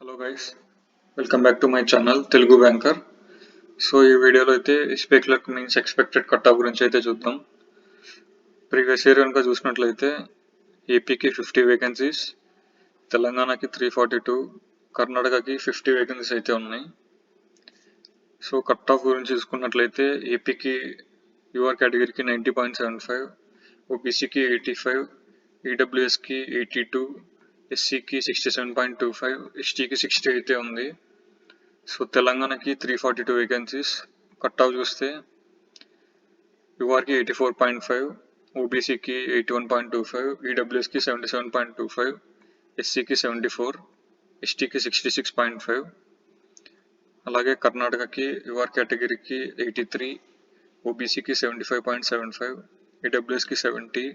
Hello guys, welcome back to my channel Telugu banker. So ఈ వీడియోలో అయితే SBI clerk means expected cut of గురించి అయితే చూద్దాం. ప్రీవియస్ ఇయర్ కనుక చూసినట్లయితే ఏపీకి 50 వేకెన్సీస్, తెలంగాణకి 342, కర్ణాటకకి 50 వేకెన్సీస్ అయితే ఉన్నాయి. సో కట్ ఆఫ్ గురించి చూసుకున్నట్లయితే ఏపీకి యూఆర్ కేటగిరీకి 90.75, ఓబీసీకి 85, ఈడబ్ల్యూఎస్కి 82, ఎస్సీకి 67.25, ఎస్టీకి 60 అయితే ఉంది. సో తెలంగాణకి 342 వేకెన్సీస్, కట్ ఆఫ్ చూస్తే యూఆర్కి 84.5, ఓబీసీకి 81.25, ఈడబ్ల్యూఎస్కి 77.25, ఎస్సీకి 74, ఎస్టీకి 66.5. అలాగే కర్ణాటకకి యూఆర్ కేటగిరీకి 83, ఓబీసీకి 75.75, ఈడబ్ల్యూఎస్కి 70,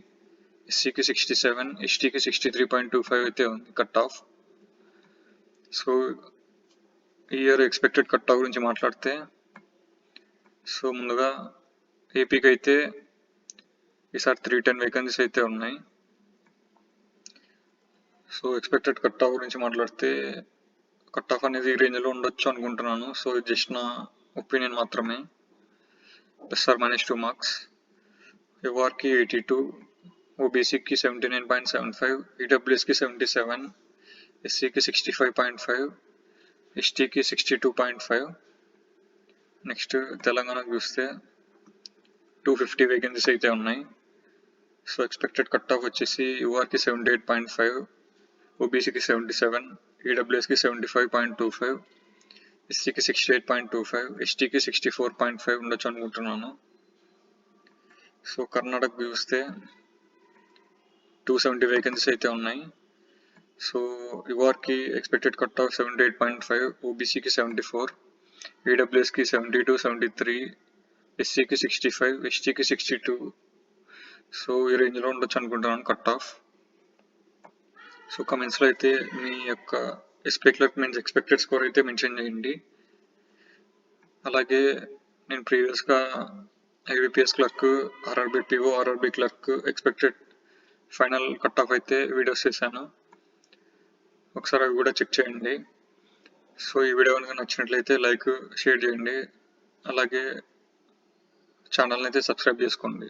ఎస్సీకి 67, ఎస్టీకి 63.25 అయితే ఉంది కట్ ఆఫ్. సో ఈ ఇయర్ ఎక్స్పెక్టెడ్ కట్ ఆఫ్ గురించి మాట్లాడితే, సో ముందుగా ఏపీకి అయితే ఈసారి 310 వేకెన్సీస్ అయితే ఉన్నాయి. సో ఎక్స్పెక్టెడ్ కట్ ఆఫ్ గురించి మాట్లాడితే కట్ ఆఫ్ అనేది ఈ రేంజ్లో ఉండొచ్చు అనుకుంటున్నాను. సో ఇది జస్ట్ నా ఒపీనియన్ మాత్రమే. +or- 2 marks. యూఆర్కి 82, ఓబీసీకి 79.75, ఈడబ్ల్యూఎస్కి 77, ఎస్సీకి 65.5, ఎస్టీకి 62.5. నెక్స్ట్ తెలంగాణకు చూస్తే 250 వేకెన్సీస్ అయితే ఉన్నాయి. సో ఎక్స్పెక్టెడ్ కట్ ఆఫ్ వచ్చేసి యూఆర్కి 78.5, ఓబీసీకి 77, ఈడబ్ల్యూఎస్కి 75.25, ఎస్సీకి 68.25, ఎస్టీకి 64.5 ఉండొచ్చు అనుకుంటున్నాను. సో కర్ణాటక చూస్తే 270 వేకెన్సీస్ అయితే ఉన్నాయి. సో యూఆర్కి ఎక్స్పెక్టెడ్ కట్ ఆఫ్ 78.5, ఓబీసీకి 74, ఈడబ్ల్యూఎస్కి 72, 73, ఎస్సీకి 65, ఎస్టీకి 62. సో ఈ రేంజ్లో ఉండొచ్చు అనుకుంటున్నాను కట్ ఆఫ్. సో కమెంట్స్లో అయితే మీ యొక్క SBI clerk means expected score అయితే మెన్షన్ చేయండి. అలాగే నేను ప్రీవియస్గా IBPS clerk, RRB PO, RRB clerk expected final cut off అయితే వీడియోస్ చేశాను, ఒకసారి అవి కూడా చెక్ చేయండి. సో ఈ వీడియో కనుక నచ్చినట్లయితే లైక్, షేర్ చేయండి. అలాగే ఛానల్ని అయితే సబ్స్క్రైబ్ చేసుకోండి.